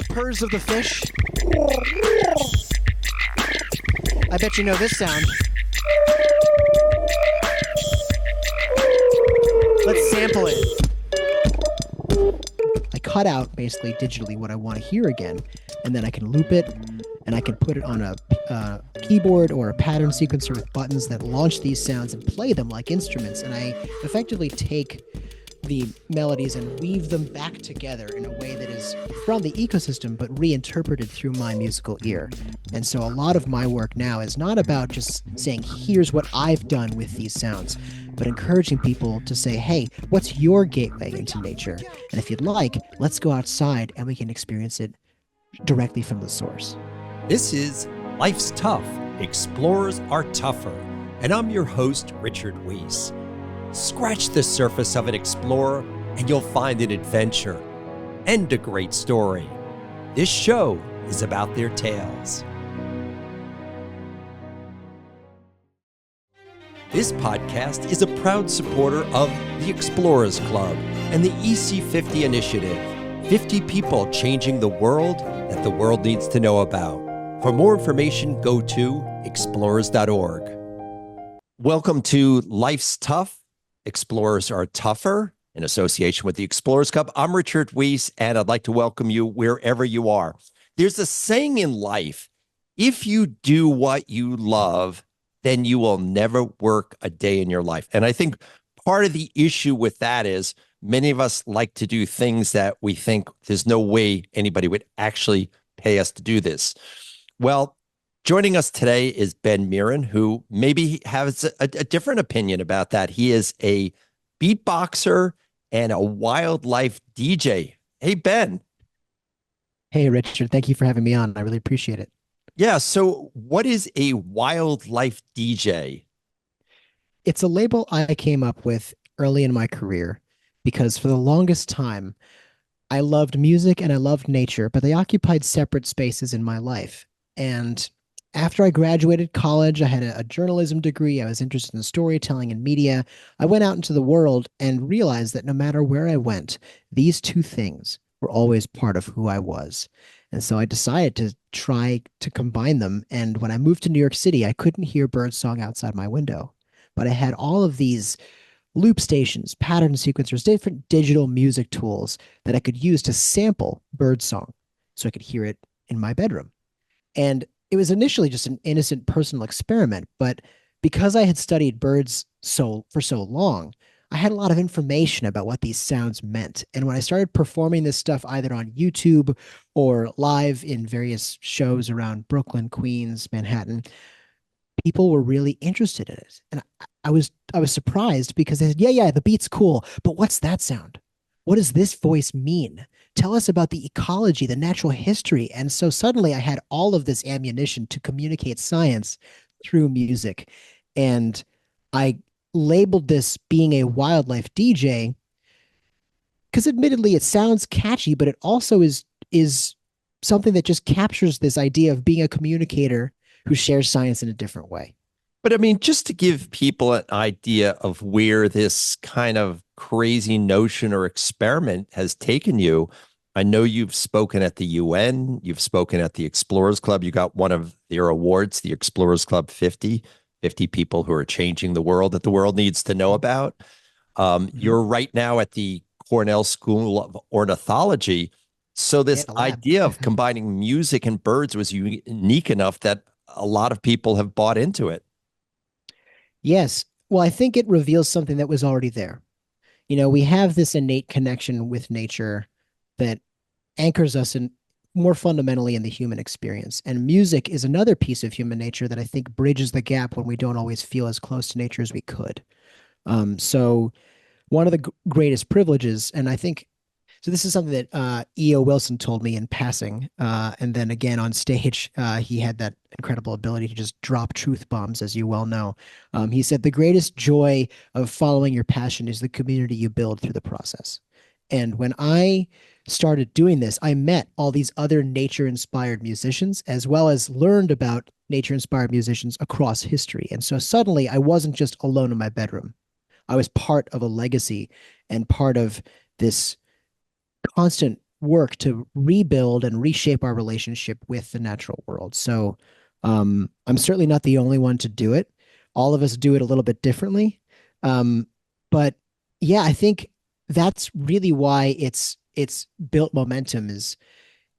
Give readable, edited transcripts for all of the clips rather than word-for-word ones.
purrs of the fish. I bet you know this sound. Let's sample it. I cut out basically digitally what I want to hear again, and then I can loop it, and I can put it on a keyboard or a pattern sequencer with buttons that launch these sounds and play them like instruments. And I effectively take the melodies and weave them back together in a way that is from the ecosystem, but reinterpreted through my musical ear. And so a lot of my work now is not about just saying, here's what I've done with these sounds, but encouraging people to say, hey, what's your gateway into nature? And if you'd like, let's go outside and we can experience it directly from the source. This is Life's Tough, Explorers Are Tougher, and I'm your host, Richard Weiss. Scratch the surface of an explorer and you'll find an adventure and a great story. This show is about their tales. This podcast is a proud supporter of the Explorers Club and the EC50 Initiative, 50 people changing the world that the world needs to know about. For more information, go to explorers.org. Welcome to Life's Tough, Explorers Are Tougher, in association with the Explorers Club. I'm Richard Weiss, and I'd like to welcome you wherever you are. There's a saying in life, if you do what you love, then you will never work a day in your life. And I think part of the issue with that is many of us like to do things that we think there's no way anybody would actually pay us to do this. Well, joining us today is Ben Mirin, who maybe has a different opinion about that. He is a beatboxer and a wildlife DJ. Hey, Ben. Hey, Richard. Thank you for having me on. I really appreciate it. Yeah. So what is a wildlife DJ? It's a label I came up with early in my career because for the longest time, I loved music and I loved nature, but they occupied separate spaces in my life. And after I graduated college, I had a journalism degree. I was interested in storytelling and media. I went out into the world and realized that no matter where I went, these two things were always part of who I was. And so I decided to try to combine them. And when I moved to New York City, I couldn't hear birdsong outside my window. But I had all of these loop stations, pattern sequencers, different digital music tools that I could use to sample birdsong so I could hear it in my bedroom. And it was initially just an innocent personal experiment, but because I had studied birds for so long, I had a lot of information about what these sounds meant. And when I started performing this stuff either on YouTube or live in various shows around Brooklyn, Queens, Manhattan, people were really interested in it. And I was surprised because they said, yeah, the beat's cool, but what's that sound? What does this voice mean? Tell us about the ecology, the natural history. And so suddenly I had all of this ammunition to communicate science through music. And I labeled this being a wildlife DJ because admittedly it sounds catchy, but it also is something that just captures this idea of being a communicator who shares science in a different way. But I mean, just to give people an idea of where this kind of crazy notion or experiment has taken you, I know you've spoken at the UN, you've spoken at the Explorers Club, you got one of their awards, the Explorers Club 50 people who are changing the world that the world needs to know about. You're right now at the Cornell School of Ornithology. So this idea of combining music and birds was unique enough that a lot of people have bought into it. Yes. Well, I think it reveals something that was already there. You know, we have this innate connection with nature that anchors us in more fundamentally in the human experience. And music is another piece of human nature that I think bridges the gap when we don't always feel as close to nature as we could. So one of the greatest privileges, and I think, so this is something that E.O. Wilson told me in passing. And then again on stage, he had that incredible ability to just drop truth bombs, as you well know. He said, the greatest joy of following your passion is the community you build through the process. And when I started doing this, I met all these other nature-inspired musicians, as well as learned about nature-inspired musicians across history. And so suddenly I wasn't just alone in my bedroom. I was part of a legacy and part of this constant work to rebuild and reshape our relationship with the natural world. So I'm certainly not the only one to do it. All of us do it a little bit differently. Um, but yeah, I think that's really why it's built momentum is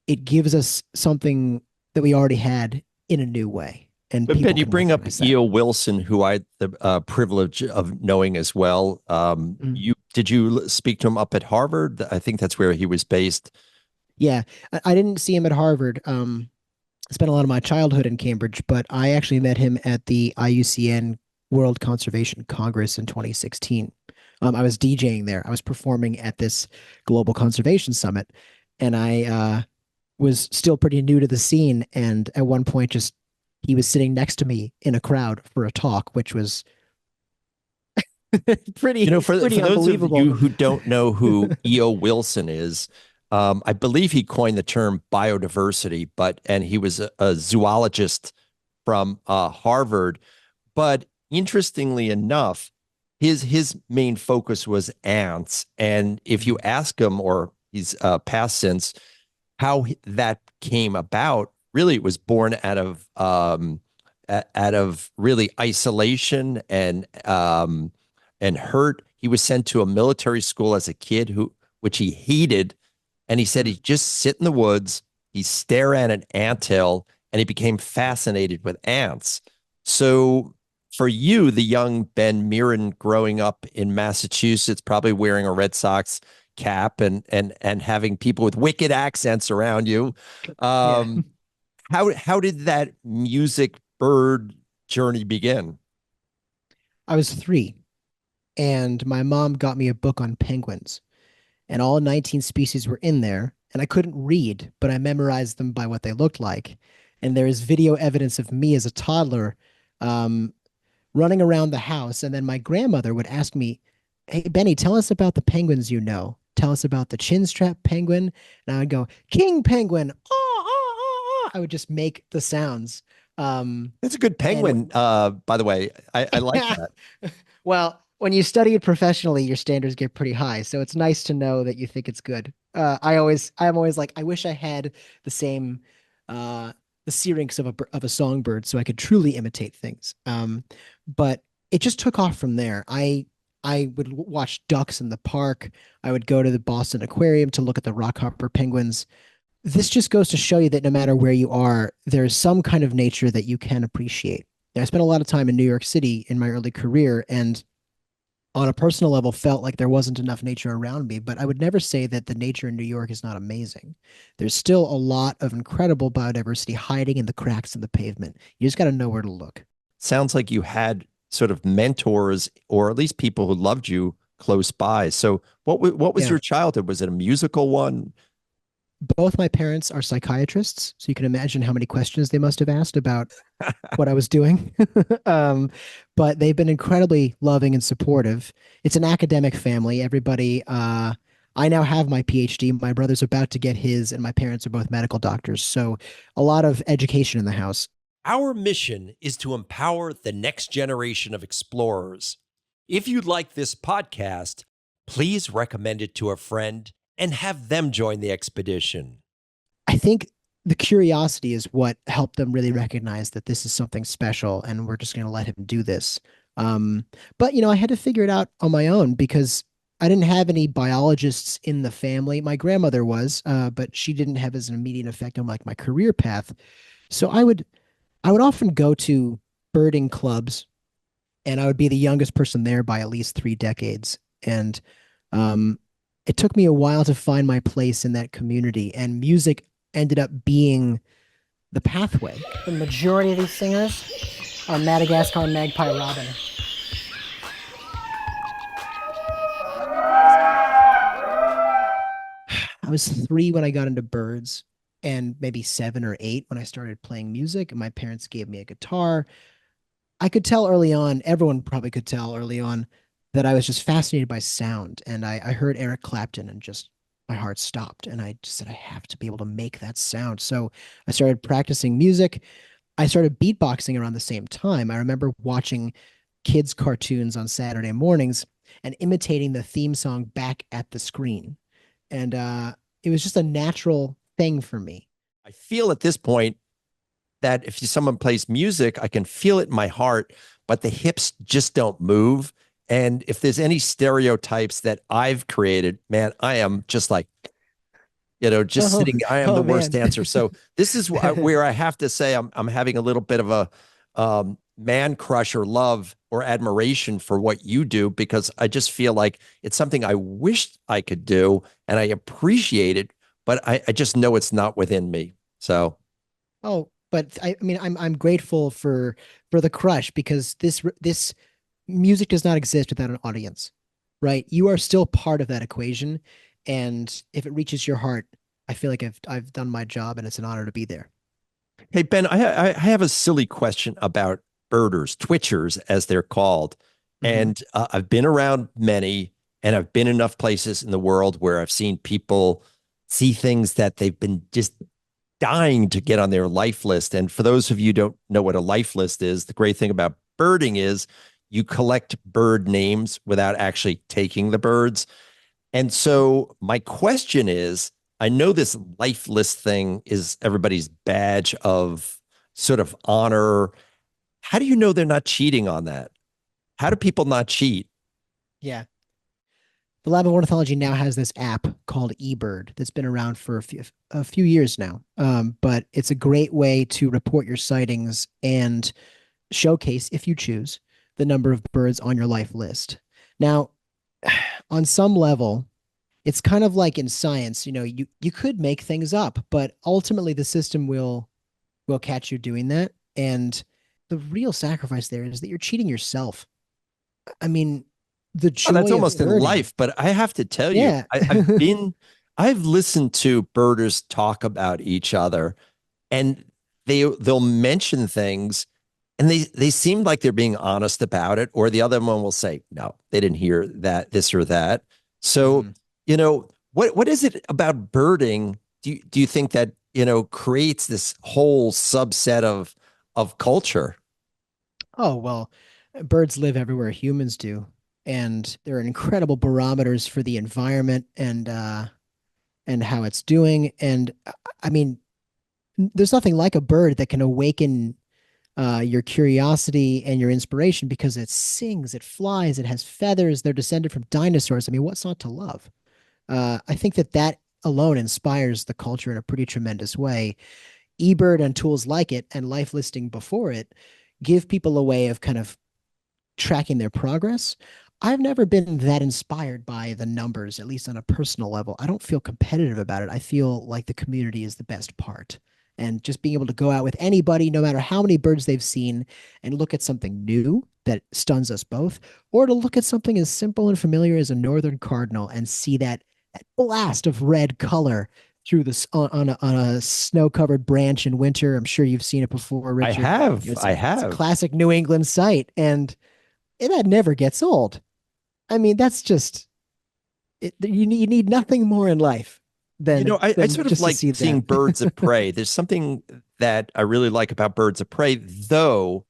it gives us something that we already had in a new way, and But Ben, people you can bring up recognize that. E.O. Wilson, who I had the privilege of knowing as well. Mm. You did you speak to him up at Harvard? I think that's where he was based. Yeah, I didn't see him at Harvard. I spent a lot of my childhood in Cambridge, but I actually met him at the IUCN World Conservation Congress in 2016. I was DJing there. I was performing at this global conservation summit, and I was still pretty new to the scene. And at one point, just he was sitting next to me in a crowd for a talk, which was You pretty know, for pretty those of unbelievable. you who don't know who E.O. Wilson is, I believe he coined the term biodiversity, but and he was a zoologist from Harvard. But interestingly enough, his main focus was ants. And if you ask him, or he's passed since, how that came about, really it was born out of really isolation and hurt. He was sent to a military school as a kid who which he hated, and he said he'd just sit in the woods, he'd stare at an anthill, and he became fascinated with ants. So for you, the young Ben Mirin growing up in Massachusetts, probably wearing a Red Sox cap and having people with wicked accents around you, Yeah, um, how did that music bird journey begin? I was 3, and my mom got me a book on penguins, and all 19 species were in there. And I couldn't read, but I memorized them by what they looked like. And there is video evidence of me as a toddler um, running around the house. And then my grandmother would ask me, "Hey, Benny, tell us about the penguins you know. Tell us about the chinstrap penguin." And I would go, "King penguin. Ah, ah, ah, ah." I would just make the sounds. Um, It's a good and penguin, by the way. I like yeah. that. Well, when you study it professionally, your standards get pretty high. So it's nice to know that you think it's good. I'm always like, I wish I had the same, uh, the syrinx of a songbird, so I could truly imitate things. But it just took off from there. I would watch ducks in the park. I would go to the Boston Aquarium to look at the rockhopper penguins. This just goes to show you that no matter where you are, there's some kind of nature that you can appreciate. I spent a lot of time in New York City in my early career, and on a personal level, felt like there wasn't enough nature around me. But I would never say that the nature in New York is not amazing. There's still a lot of incredible biodiversity hiding in the cracks in the pavement. You just got to know where to look. Sounds like you had sort of mentors or at least people who loved you close by. So what was Yeah. your childhood? Was it a musical one? Both my parents are psychiatrists, so you can imagine how many questions they must have asked about what I was doing. But they've been incredibly loving and supportive. It's an academic family. Everybody, I now have my PhD. My brother's about to get his, and my parents are both medical doctors. So a lot of education in the house. Our mission is to empower the next generation of explorers. If you like this podcast, please recommend it to a friend and have them join the expedition. I think the curiosity is what helped them really recognize that this is something special, and we're just going to let him do this. Um, but I had to figure it out on my own because I didn't have any biologists in the family. My grandmother was, but she didn't have as an immediate effect on like my career path. So I would often go to birding clubs, and I would be the youngest person there by at least 3 decades. And um, it took me a while to find my place in that community, and music ended up being the pathway. The majority of these singers are Madagascar magpie robin. I was 3 when I got into birds, and maybe 7 or 8 when I started playing music. And my parents gave me a guitar. I could tell early on, everyone probably could tell early on, that I was just fascinated by sound. And I heard Eric Clapton, and just my heart stopped. And I just said, I have to be able to make that sound. So I started practicing music. I started beatboxing around the same time. I remember watching kids' cartoons on Saturday mornings and imitating the theme song back at the screen. And it was just a natural thing for me. I feel at this point that if someone plays music, I can feel it in my heart, but the hips just don't move. And if there's any stereotypes that I've created, man, I am just like, just Oh, sitting. I am the oh worst man. dancer. So this is where I have to say I'm having a little bit of a man crush or love or admiration for what you do, because I just feel like it's something I wish I could do and I appreciate it, but I just know it's not within me. So Oh, but I mean, I'm grateful for the crush because this music does not exist without an audience, right? You are still part of that equation, and if it reaches your heart, I feel like I've done my job, and it's an honor to be there. hey, Ben, I have a silly question about birders, twitchers, as they're called. Hmm. And I've been around many, and I've been enough places in the world where I've seen people see things that they've been just dying to get on their life list. And for those of you who don't know what a life list is, the great thing about birding is you collect bird names without actually taking the birds. And so my question is, I know this life list thing is everybody's badge of sort of honor. How do you know they're not cheating on that? How do people not cheat? Yeah. The Lab of Ornithology now has this app called eBird that's been around for a few years now. But it's a great way to report your sightings and showcase, if you choose, the number of birds on your life list. Now, on some level, it's kind of like in science, you could make things up, but ultimately the system will catch you doing that. And the real sacrifice there is that you're cheating yourself. I mean, the Oh, that's joy of almost in birding. life, but I have to tell you, Yeah. I've listened to birders talk about each other, and they'll mention things, and they seem like they're being honest about it, or the other one will say no, they didn't hear that, this or that. So Mhm. what is it about birding, do you think that creates this whole subset of culture? Oh, well, birds live everywhere humans do. And they're incredible barometers for the environment and how it's doing. And I mean, there's nothing like a bird that can awaken your curiosity and your inspiration because it sings, it flies, it has feathers. They're descended from dinosaurs. I mean, what's not to love? I think that alone inspires the culture in a pretty tremendous way. eBird and tools like it and life listing before it give people a way of kind of tracking their progress. I've never been that inspired by the numbers, at least on a personal level. I don't feel competitive about it. I feel like the community is the best part. And just being able to go out with anybody, no matter how many birds they've seen, and look at something new that stuns us both, or to look at something as simple and familiar as a northern cardinal and see that blast of red color through this on a snow-covered branch in winter. I'm sure you've seen it before, I Richard. have, It's I it's a have. classic New England sight, and that never gets old. I mean, that's just you need nothing more in life I than sort of just to like see seeing that. birds of prey. There's something that I really like about birds of prey, though.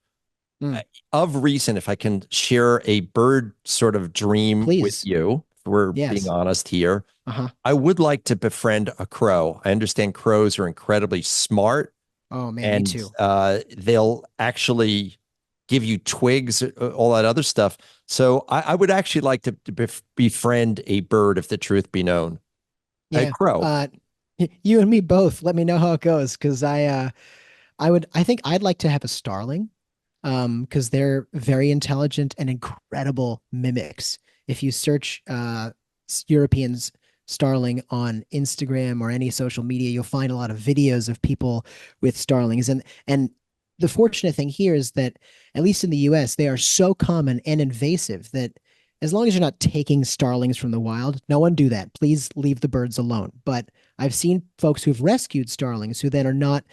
Mm, Of recent, if I can share a bird sort of dream with please. you, if we're being Yes. honest here, Uh-huh. I would like to befriend a crow. I understand crows are incredibly smart, Oh man, me and too. they'll actually give you twigs, all that other stuff. So I would actually like to befriend a bird, if the truth be known, a Yeah. crow. You and me both. Let me know how it goes because I think I'd like to have a starling because they're very intelligent and incredible mimics. If you search Europeans starling on Instagram or any social media, you'll find a lot of videos of people with starlings. And the fortunate thing here is that at least in the US, they are so common and invasive that as long as you're not taking starlings from the wild, no one do that. Please leave the birds alone. But I've seen folks who've rescued starlings who then are not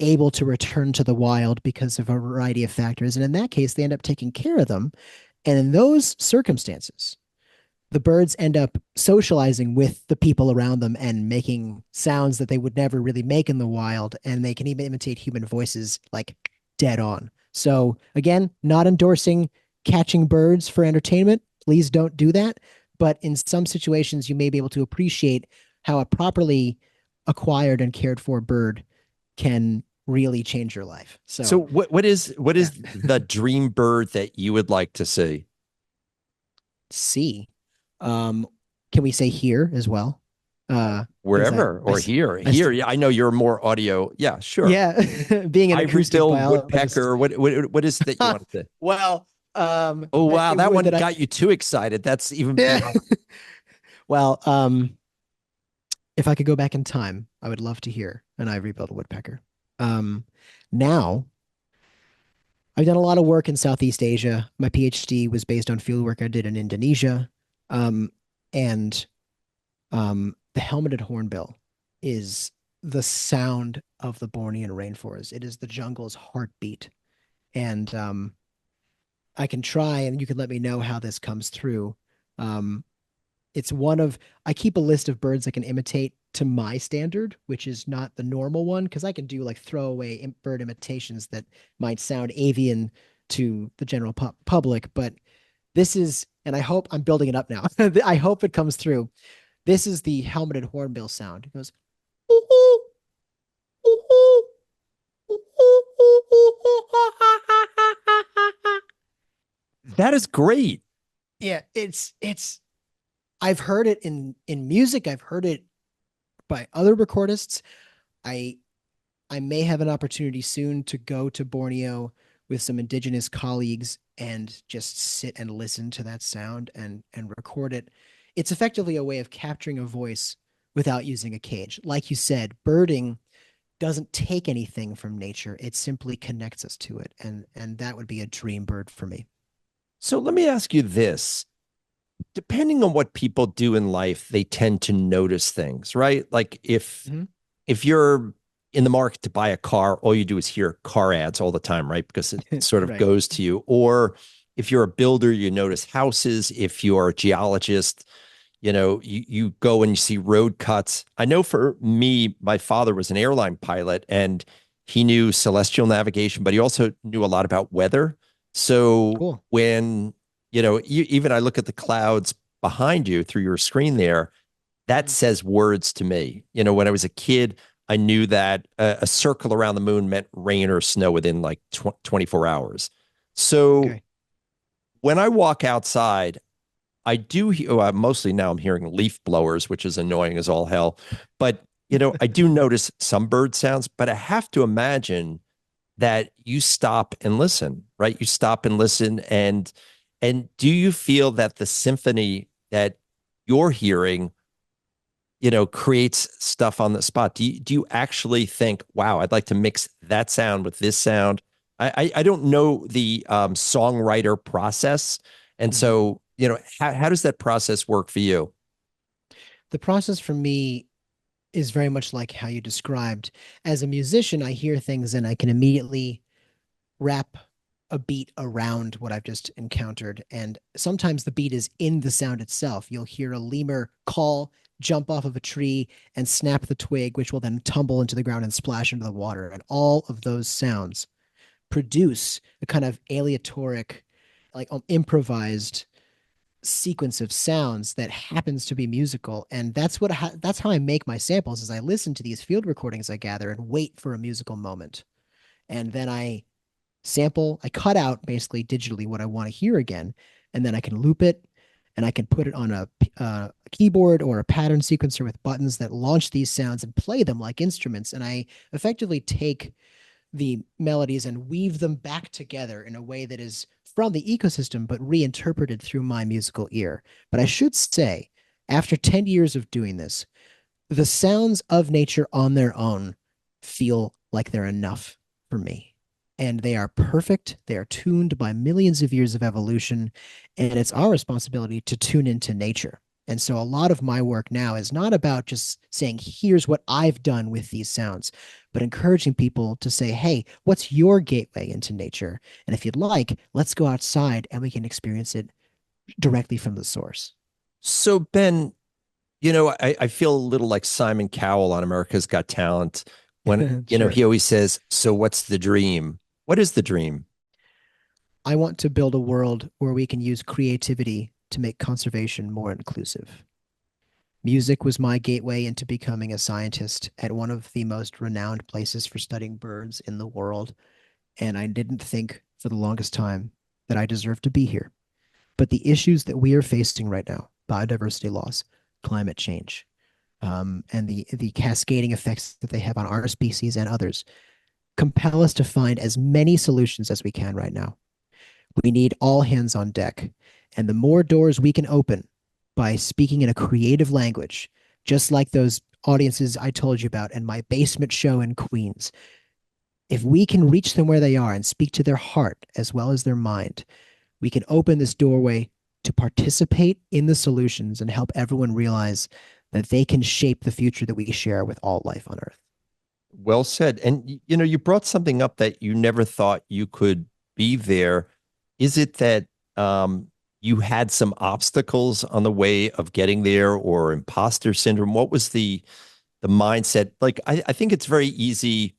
able to return to the wild because of a variety of factors. And in that case, they end up taking care of them. And in those circumstances, the birds end up socializing with the people around them and making sounds that they would never really make in the wild. And they can even imitate human voices like dead on. So, again, not endorsing catching birds for entertainment. Please don't do that. But in some situations, you may be able to appreciate how a properly acquired and cared for bird can really change your life. So So, what is yeah. the dream bird that you would like to see? C. Um, can we say here as well? Because Wherever or here. I Here, yeah, I know you're more audio. Yeah, sure. yeah, being an Ivory acoustic bill, biologist. woodpecker. What is that you want to say? Well, Oh wow, it that would one that I got you too excited. That's even yeah. beyond. Well, if I could go back in time, I would love to hear an ivory-billed woodpecker. Um, Now I've done a lot of work in Southeast Asia. My PhD was based on field work I did in Indonesia, um, and the helmeted hornbill is the sound of the Bornean rainforest. It is the jungle's heartbeat, and I can try, and you can let me know how this comes through. Um, it's one of I keep a list of birds I can imitate to my standard, which is not the normal one because I can do like throwaway bird imitations that might sound avian to the general public, but this is, and I hope I'm building it up now. I hope it comes through. This is the helmeted hornbill sound. It goes. That is great. Yeah, it's I've heard it in music. I've heard it by other recordists. I I may have an opportunity soon to go to Borneo with some indigenous colleagues and just sit and listen to that sound and record it. It's effectively a way of capturing a voice without using a cage. Like you said, birding doesn't take anything from nature. It simply connects us to it. And that would be a dream bird for me. So let me ask you this. Depending on what people do in life, they tend to notice things, right? Like Mhm. if you're in the market to buy a car, all you do is hear car ads all the time, right? Because it sort of Right. goes to you. Or if you're a builder, you notice houses. If you're a geologist, you go and you see road cuts. I know for me, my father was an airline pilot and he knew celestial navigation, but he also knew a lot about weather. So Cool. when, even I look at the clouds behind you through your screen there, that Mhm. says words to me. When I was a kid, I knew that a circle around the moon meant rain or snow within like 24 hours. So Okay. when I walk outside, I do mostly now I'm hearing leaf blowers, which is annoying as all hell. But, I do notice some bird sounds, but I have to imagine that you stop and listen, right? You stop and listen. And do you feel that the symphony that you're hearing creates stuff on the spot? Do you actually think, wow, I'd like to mix that sound with this sound? I don't know the songwriter process. And Mhm. so, how does that process work for you? The process for me is very much like how you described. As a musician, I hear things and I can immediately wrap a beat around what I've just encountered. And sometimes the beat is in the sound itself. You'll hear a lemur call, jump off of a tree, and snap the twig, which will then tumble into the ground and splash into the water. And all of those sounds produce a kind of aleatoric, like improvised sequence of sounds that happens to be musical. And that's how I make my samples is I listen to these field recordings I gather and wait for a musical moment. And then I cut out basically digitally what I want to hear again, and then I can loop it and I can put it on a keyboard or a pattern sequencer with buttons that launch these sounds and play them like instruments. And I effectively take the melodies and weave them back together in a way that is from the ecosystem, but reinterpreted through my musical ear. But I should say, after 10 years of doing this, the sounds of nature on their own feel like they're enough for me. And they are perfect. They are tuned by millions of years of evolution. And it's our responsibility to tune into nature. And so a lot of my work now is not about just saying, here's what I've done with these sounds, but encouraging people to say, hey, what's your gateway into nature? And if you'd like, let's go outside and we can experience it directly from the source. So, Ben, I feel a little like Simon Cowell on America's Got Talent when, Sure. he always says, so what's the dream? What is the dream? I want to build a world where we can use creativity to make conservation more inclusive. Music was my gateway into becoming a scientist at one of the most renowned places for studying birds in the world. And I didn't think for the longest time that I deserved to be here. But the issues that we are facing right now, biodiversity loss, climate change, and the cascading effects that they have on our species and others, compel us to find as many solutions as we can right now. We need all hands on deck. And the more doors we can open by speaking in a creative language, just like those audiences I told you about in my basement show in Queens, if we can reach them where they are and speak to their heart as well as their mind, we can open this doorway to participate in the solutions and help everyone realize that they can shape the future that we share with all life on Earth. Well said. And you brought something up that you never thought you could be there. Is it that you had some obstacles on the way of getting there, or imposter syndrome? What was the mindset? Like, I think it's very easy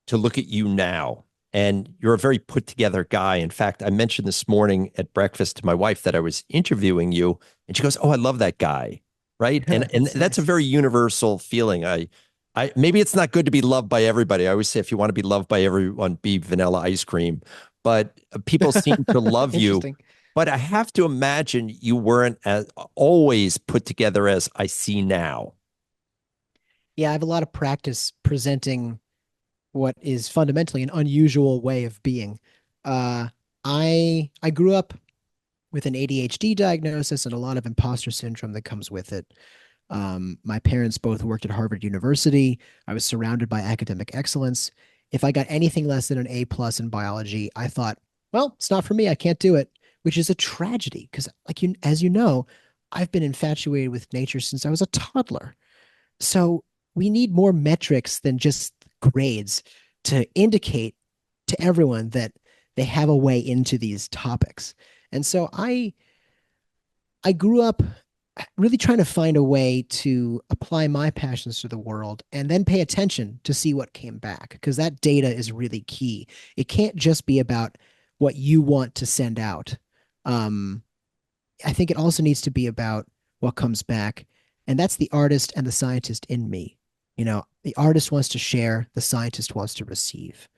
to look at you now, and you're a very put together guy. In fact, I mentioned this morning at breakfast to my wife that I was interviewing you, and she goes, "Oh, I love that guy." Right. And That's that's a nice. very universal feeling. I maybe it's not good to be loved by everybody. I always say if you want to be loved by everyone, be vanilla ice cream. But people seem to love you. Interesting. But I have to imagine you weren't as always put together as I see now. Yeah, I have a lot of practice presenting what is fundamentally an unusual way of being. Uh, I grew up with an ADHD diagnosis and a lot of imposter syndrome that comes with it. My parents both worked at Harvard University. I was surrounded by academic excellence. If I got anything less than an A plus in biology, I thought, well, it's not for me. I can't do it, which is a tragedy because, like you, as you know, I've been infatuated with nature since I was a toddler. So we need more metrics than just grades to indicate to everyone that they have a way into these topics. And so I grew up really trying to find a way to apply my passions to the world and then pay attention to see what came back because that data is really key. It can't just be about what you want to send out. Um, I think it also needs to be about what comes back. And that's the artist and the scientist in me. The artist wants to share, the scientist wants to receive.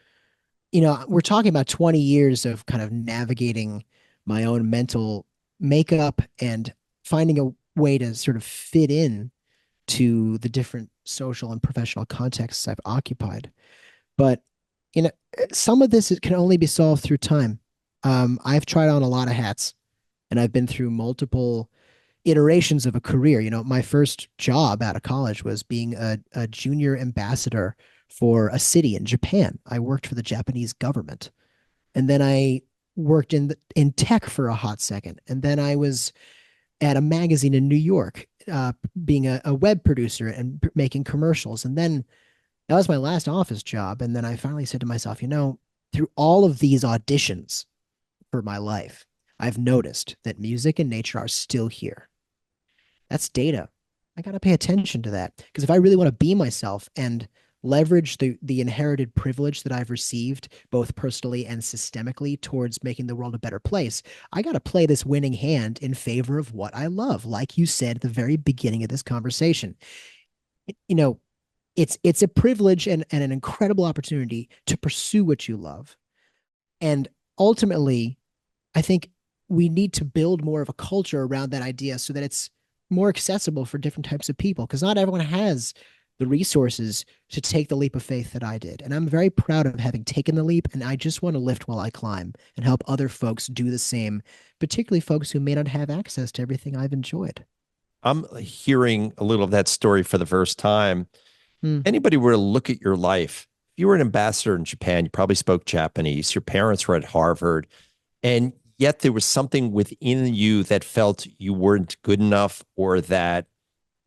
We're talking about 20 years of kind of navigating my own mental makeup and finding a way to sort of fit in to the different social and professional contexts I've occupied. But you know, some of this can only be solved through time. I've tried on a lot of hats, and I've been through multiple iterations of a career. My first job out of college was being a junior ambassador for a city in Japan. I worked for the Japanese government, and then I worked in tech for a hot second, and then I was at a magazine in New York, being a web producer and making commercials, and then that was my last office job. And then I finally said to myself, through all of these auditions for my life, I've noticed that music and nature are still here. That's data. I got to pay attention to that because if I really want to be myself and leverage the inherited privilege that I've received both personally and systemically towards making the world a better place, I got to play this winning hand in favor of what I love. Like you said at the very beginning of this conversation, you know, it's a privilege and an incredible opportunity to pursue what you love. And ultimately, I think we need to build more of a culture around that idea so that it's more accessible for different types of people because not everyone has the resources to take the leap of faith that I did. And I'm very proud of having taken the leap. And I just want to lift while I climb and help other folks do the same, particularly folks who may not have access to everything I've enjoyed. I'm hearing a little of that story for the first time. Hmm. Anybody were to look at your life, if you were an ambassador in Japan, you probably spoke Japanese, your parents were at Harvard, and yet there was something within you that felt you weren't good enough or that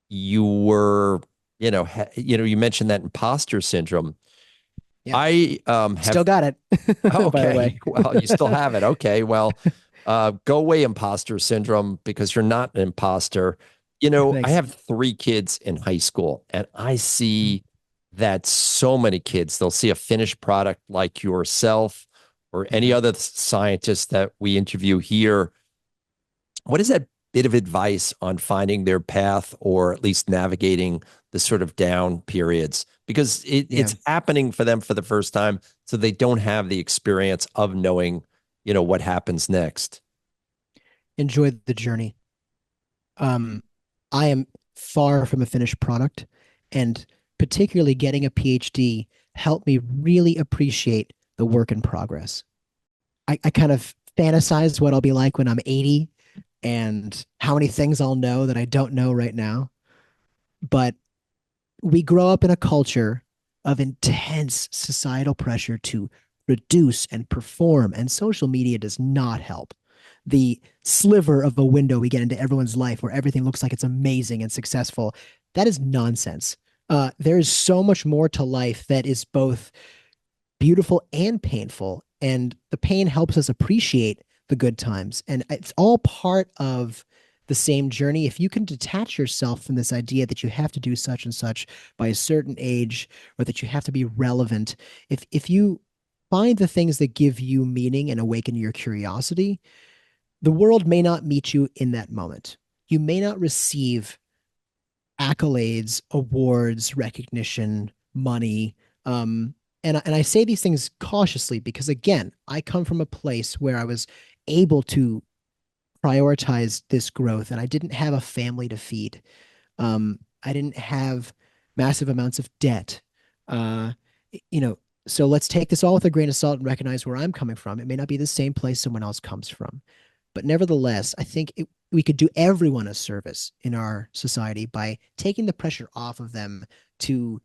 you were, you mentioned that imposter syndrome. Yeah. I Still have got it, by the okay, way. well, you still have it. Okay, well, go away, imposter syndrome, because you're not an imposter. I Thanks. have three kids in high school, and I Hmm. see that so many kids, they'll see a finished product like yourself or any Yeah. other scientist that we interview here. What is that bit of advice on finding their path or at least navigating the sort of down periods? Because Yeah. it's happening for them for the first time, so they don't have the experience of knowing, what happens next. Enjoy the journey. Um, I am far from a finished product, and particularly getting a PhD helped me really appreciate the work in progress. I kind of fantasize what I'll be like when I'm 80 and how many things I'll know that I don't know right now. But we grow up in a culture of intense societal pressure to produce and perform, and social media does not help. The sliver of a window we get into everyone's life where everything looks like it's amazing and successful, that is nonsense. There is so much more to life that is both beautiful and painful. And the pain helps us appreciate the good times. And it's all part of the same journey. If you can detach yourself from this idea that you have to do such and such by a certain age, or that you have to be relevant, if you find the things that give you meaning and awaken your curiosity, the world may not meet you in that moment. You may not receive accolades, awards, recognition, money. And I say these things cautiously because, again, I come from a place where I was able to prioritize this growth and I didn't have a family to feed. I didn't have massive amounts of debt. Uh, you know, so let's take this all with a grain of salt and recognize where I'm coming from. It may not be the same place someone else comes from. But nevertheless, I think we could do everyone a service in our society by taking the pressure off of them to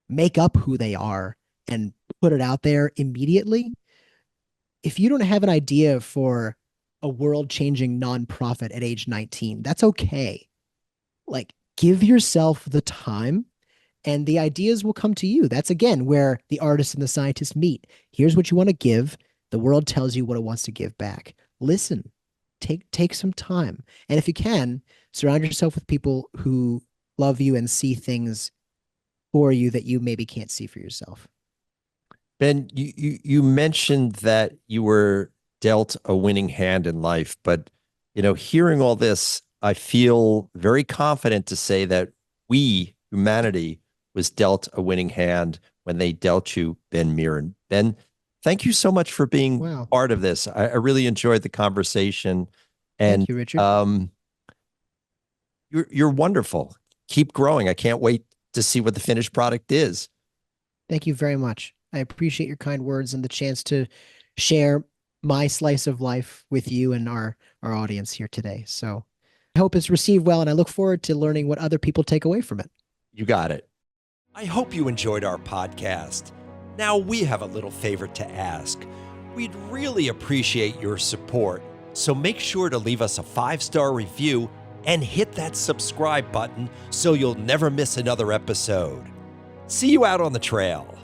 make up who they are and put it out there immediately. If you don't have an idea for a world changing nonprofit at age 19, that's okay. Like, give yourself the time and the ideas will come to you. That's again where the artist and the scientist meet. Here's what you want to give. The world tells you what it wants to give back. Listen, take some time. And if you can, surround yourself with people who love you and see things for you that you maybe can't see for yourself. Ben, you mentioned that you were dealt a winning hand in life, but hearing all this, I feel very confident to say that we, humanity, was dealt a winning hand when they dealt you Ben Mirin. Ben, thank you so much for being Wow. part of this. I really enjoyed the conversation, and Thank you, Richard. you're wonderful. Keep growing. I can't wait to see what the finished product is. Thank you very much. I appreciate your kind words and the chance to share my slice of life with you and our audience here today. So I hope it's received well, and I look forward to learning what other people take away from it. You got it. I hope you enjoyed our podcast. Now we have a little favor to ask. We'd really appreciate your support, so make sure to leave us a 5-star review and hit that subscribe button so you'll never miss another episode. See you out on the trail.